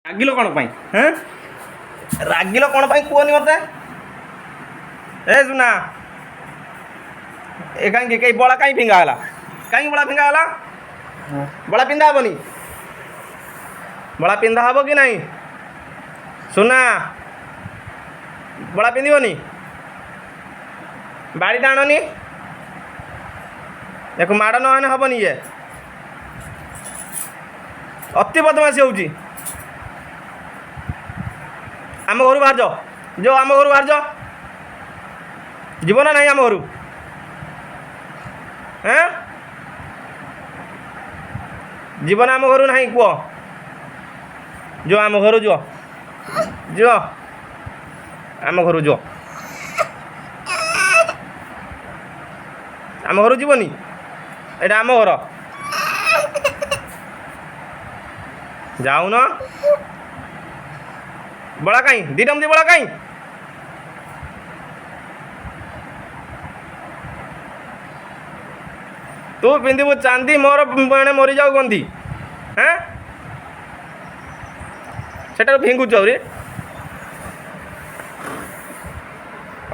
ରାଗିଲ କ'ଣ ପାଇଁ? ରାଗିଲ କ'ଣ ପାଇଁ କୁହନି ମୋତେ? ଏ ସୁନା ଏ କାହିଁକି ବଳା କାହିଁ ଫିଙ୍ଗା ହେଲା? କାହିଁକି ବଳା ଫିଙ୍ଗା ହେଲା? ବଳା ପିନ୍ଧା ହେବନି? ବଳା ପିନ୍ଧା ହେବ କି ନାହିଁ? ସୁନା ବଳା ପିନ୍ଧିବନି? ବାଡ଼ିଟା ଆଣନି। ଦେଖ ମାଡ଼ ନହେଲେ ହେବନି। ଇଏ ଅତି ବଦମାସି ହେଉଛି। ଆମ ଘରୁ ବାହାରଜ ଯୋଉ ଆମ ଘରୁ ବାହାରଜ ଯିବ ନା ନାହିଁ ଆମ ଘରୁ? ଯିବ ନା ଆମ ଘରୁ ନାହିଁ କୁହ? ଯିବ ଆମ ଘରୁ ଯିବ ଯିବ ଆମ ଘରୁ ଯିବ। ଆମ ଘରୁ ଯିବନି? ଏଇଟା ଆମ ଘର। ଯାଉନ ବଳା କାହିଁ? ଦିଟା ବଳା କାହିଁ? ତୁ ପିନ୍ଧିବୁ ଚାନ୍ଦି, ମୋର ଏଣେ ମରିଯାଉ ଗନ୍ଧି। ସେଟାକୁ ଫିଙ୍ଗୁଛୁ ଆହୁରି।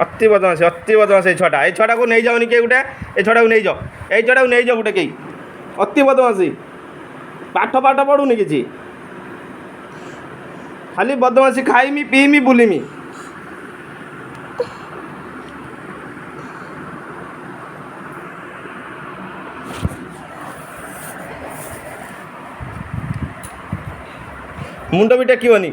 ଅତି ବଦମାସି ଏଇ ଛୁଆଟା। ଏଇ ଛୁଆଟାକୁ ନେଇଯାଉନି କିଏ ଗୋଟେ? ଏଇ ଛୁଆଟାକୁ ନେଇଯାଅ, ଏଇ ଛୁଆଟାକୁ ନେଇଯାଅ ଗୋଟେ କେହି। ଅତି ବଦମାସି, ପାଠ ପଢ଼ୁନି କିଛି, ଖାଲି ବଦମାସି, ଖାଇମି ପିଇମି ବୁଲିମି। ମୁଣ୍ଡ ବି ଟେକିବନି।